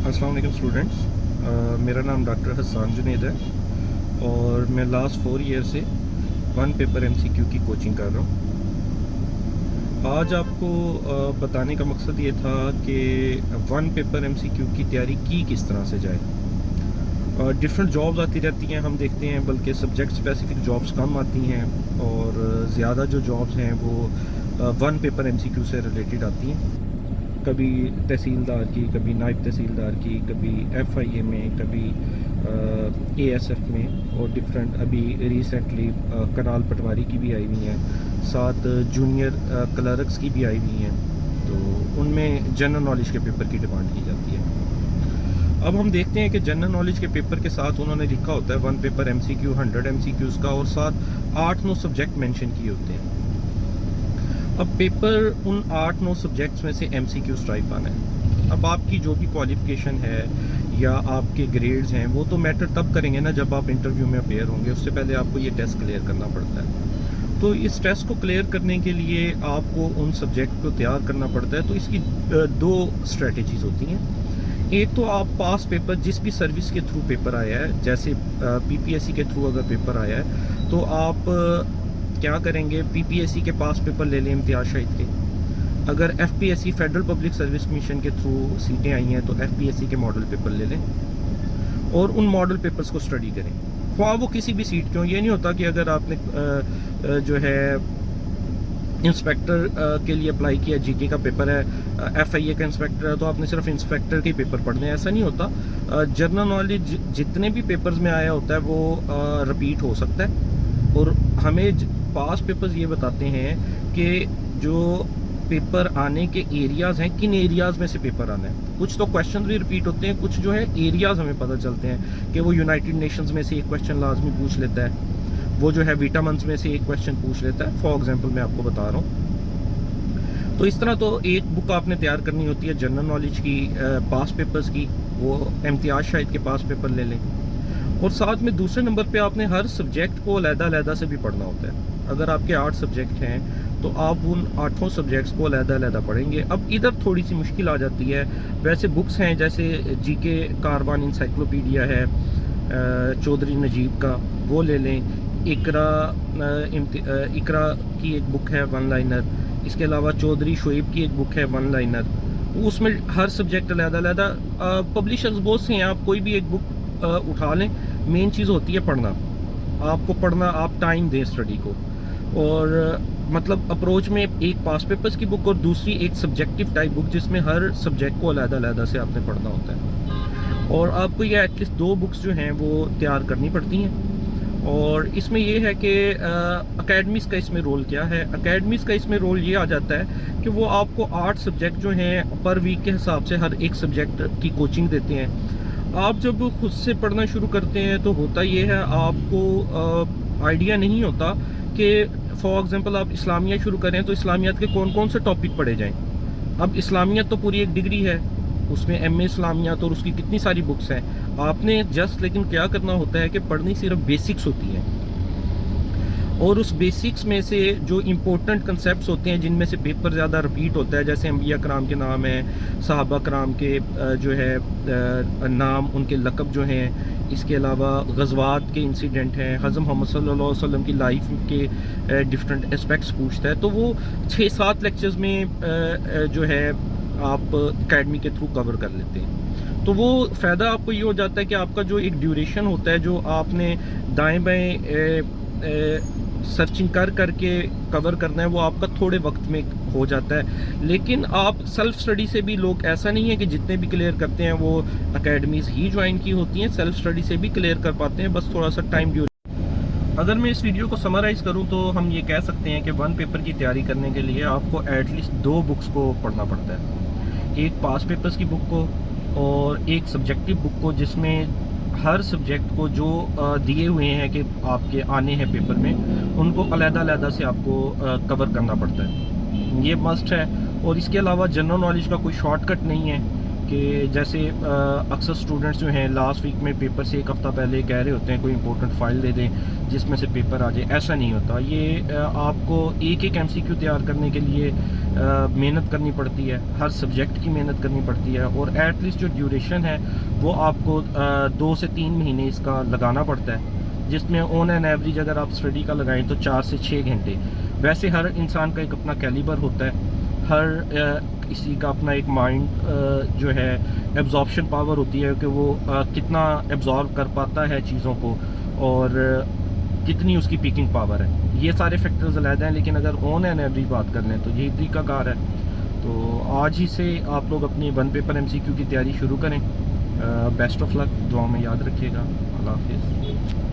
अस्सलाम वालेकुम स्टूडेंट्स, मेरा नाम डॉक्टर हसन जुनेद है और मैं लास्ट 4 ईयर से वन पेपर एमसीक्यू की कोचिंग कर रहा हूँ। आज आपको बताने का मकसद ये था कि वन पेपर एमसीक्यू की तैयारी की किस तरह से जाए। डिफरेंट जॉब्स आती रहती हैं, हम देखते हैं, बल्कि सब्जेक्ट स्पेसिफिक जॉब्स कम आती हैं और ज़्यादा जो जॉब्स हैं वो वन पेपर एमसीक्यू से रिलेटेड आती हैं। कभी तहसीलदार की, कभी नायब तहसीलदार की, कभी एफआईए में, कभी एएसएफ में और डिफरेंट अभी रिसेंटली कनाल पटवारी की भी आई हुई हैं, साथ जूनियर क्लर्क्स की भी आई हुई हैं। तो उनमें जनरल नॉलेज के पेपर की डिमांड की जाती है। अब हम देखते हैं कि जनरल नॉलेज के पेपर के साथ उन्होंने लिखा होता है वन पेपर एमसीक्यू 100 एमसीक्यूज़ का और साथ 8-9 सब्जेक्ट मेंशन किए होते हैं। अब पेपर उन 8-9 सब्जेक्ट्स में से एमसीक्यूज़ टाइप आना है। अब आपकी जो भी क्वालिफ़िकेशन है या आपके ग्रेड्स हैं वो तो मैटर तब करेंगे ना जब आप इंटरव्यू में अपेयर होंगे। उससे पहले आपको ये टेस्ट क्लियर करना पड़ता है। तो इस टेस्ट को क्लियर करने के लिए आपको उन सब्जेक्ट को तैयार करना पड़ता है। तो इसकी दो स्ट्रेटजीज़ होती हैं। एक तो आप पास पेपर जिस भी सर्विस के थ्रू पेपर आया है, जैसे पीपीएससी के थ्रू अगर पेपर आया है तो आप क्या करेंगे, पीपीएससी के पास पेपर ले लें इम्तियाज़ शाहिद के। अगर FPSC federal public service commission के थ्रू सीटें आई हैं तो एफपीएससी के मॉडल पेपर ले लें और उन मॉडल पेपर्स को स्टडी करें, ख्वाह वो किसी भी सीट क्यों। ये नहीं होता कि अगर आपने जो है इंस्पेक्टर के लिए अप्लाई किया, जीके का पेपर है, एफआईए का इंस्पेक्टर है, तो आपने सिर्फ इंस्पेक्टर के पेपर पढ़ने हैं, ऐसा नहीं होता। जनरल नॉलेज जितने भी पेपर्स में आया होता है वो रिपीट हो सकता है। और हमें पास पेपर्स ये बताते हैं कि जो पेपर आने के एरियाज़ हैं, किन एरियाज़ में से पेपर आना है। कुछ तो क्वेश्चन भी रिपीट होते हैं, कुछ जो है एरियाज़ हमें पता चलते हैं कि वो यूनाइटेड नेशंस में से एक क्वेश्चन लाजमी पूछ लेता है, वो जो है विटामिन्स में से एक क्वेश्चन पूछ लेता है। फॉर एग्जांपल मैं आपको बता रहा हूँ। तो इस तरह तो एक बुक आपने तैयार करनी होती है जनरल नॉलेज की, पास पेपर्स की, वो इम्तियाज़ शाहिद के पास पेपर ले लें। और साथ में दूसरे नंबर पे आपने हर सब्जेक्ट को अलग-अलग से भी पढ़ना होता है। अगर आपके 8 सब्जेक्ट हैं तो आप उन 8 सब्जेक्ट्स को अलग-अलग पढ़ेंगे। अब इधर थोड़ी सी मुश्किल आ जाती है। वैसे बुक्स हैं जैसे जीके कारवान इंसाइक्लोपीडिया है चौधरी नजीब का, वो ले लें। इकरा की एक बुक है वन लाइनर, इसके अलावा चौधरी शोएब की एक बुक है वन लाइनर। उसमें हर सब्जेक्ट अलग-अलग पब्लिशर्स बहुत से हैं, आप कोई भी एक बुक उठा लें। मेन चीज़ होती है पढ़ना, आपको पढ़ना, आप टाइम दें स्टडी को। और मतलब अप्रोच में एक पास पेपर्स की बुक और दूसरी एक सब्जेक्टिव टाइप बुक जिसमें हर सब्जेक्ट को अलग-अलग से आपने पढ़ना होता है। और आपको ये एटलीस्ट 2 बुक्स जो हैं वो तैयार करनी पड़ती हैं। और इसमें ये है कि अकेडमीज़ का इसमें रोल क्या है। अकेडमीज़ का इसमें रोल ये आ जाता है कि वो आपको 8 सब्जेक्ट जो हैं पर वीक के हिसाब से हर एक सब्जेक्ट की कोचिंग देते हैं। आप जब खुद से पढ़ना शुरू करते हैं तो होता ये है, आपको आइडिया नहीं होता कि फॉर एग्जांपल आप इस्लामिया शुरू करें तो इस्लामियात के कौन कौन से टॉपिक पढ़े जाएं। अब इस्लामियात तो पूरी एक डिग्री है, उसमें एमए इस्लामियात और उसकी कितनी सारी बुक्स हैं। आपने जस्ट लेकिन क्या करना होता है कि पढ़नी सिर्फ बेसिक्स होती हैं और उस बेसिक्स में से जो इम्पोर्टेंट कंसेप्ट्स होते हैं जिनमें से पेपर ज़्यादा रिपीट होता है, जैसे अंबिया कराम के नाम हैं, सहाबा कराम के जो है नाम, उनके लक़ब जो हैं, इसके अलावा ग़ज़वात के इंसिडेंट हैं, हज़रत मोहम्मद सल्लल्लाहु अलैहि वसल्लम की लाइफ के डिफरेंट एस्पेक्ट्स पूछता है। तो वो 6-7 लेक्चर्स में जो है आप अकेडमी के थ्रू कवर कर लेते हैं। तो वो फ़ायदा आपको ये हो जाता है कि आपका जो एक ड्यूरेशन होता है, जो आपने दाएँ बाएँ सर्चिंग करके कवर करना है, वो आपका थोड़े वक्त में हो जाता है। लेकिन आप सेल्फ स्टडी से भी, लोग ऐसा नहीं है कि जितने भी क्लियर करते हैं वो अकेडमीज़ ही ज्वाइन की होती हैं, सेल्फ स्टडी से भी क्लियर कर पाते हैं, बस थोड़ा सा टाइम ड्यूरेशन। अगर मैं इस वीडियो को समराइज़ करूं तो हम ये कह सकते हैं कि वन पेपर की तैयारी करने के लिए आपको एटलीस्ट 2 बुक्स को पढ़ना पड़ता है। एक पास पेपर्स की बुक को और एक सब्जेक्टिव बुक को, जिसमें हर सब्जेक्ट को जो दिए हुए हैं कि आपके आने हैं पेपर में, उनको अलग-अलग से आपको कवर करना पड़ता है, ये मस्ट है। और इसके अलावा जनरल नॉलेज का कोई शॉर्टकट नहीं है کہ جیسے اکثر اسٹوڈنٹس جو ہیں لاسٹ ویک میں پیپر سے ایک ہفتہ پہلے کہہ رہے ہوتے ہیں کوئی امپورٹنٹ فائل دے دیں جس میں سے پیپر آ جائے. ایسا نہیں ہوتا. یہ آپ کو ایک ایک ایم سی کیو تیار کرنے کے لیے محنت کرنی پڑتی ہے, ہر سبجیکٹ کی محنت کرنی پڑتی ہے, اور ایٹ لیسٹ جو ڈیوریشن ہے وہ آپ کو 2 سے 3 مہینے اس کا لگانا پڑتا ہے, جس میں آن این ایوریج اگر آپ اسٹڈی کا لگائیں تو 4 سے 6 گھنٹے. ویسے ہر انسان کا ایک اپنا کیلیبر ہوتا ہے, ہر کسی کا اپنا ایک مائنڈ جو ہے ایبزارپشن پاور ہوتی ہے کہ وہ کتنا ایبزارب کر پاتا ہے چیزوں کو, اور کتنی اس کی پیکنگ پاور ہے. یہ سارے فیکٹرز علیحدہ ہیں, لیکن اگر آن این ایوریج بات کر لیں تو یہی طریقہ کار ہے. تو آج ہی سے آپ لوگ اپنی 1 پیپر ایم سی کیو کی تیاری شروع کریں. بیسٹ آف لک, دعاؤں میں یاد رکھیے گا. اللہ حافظ.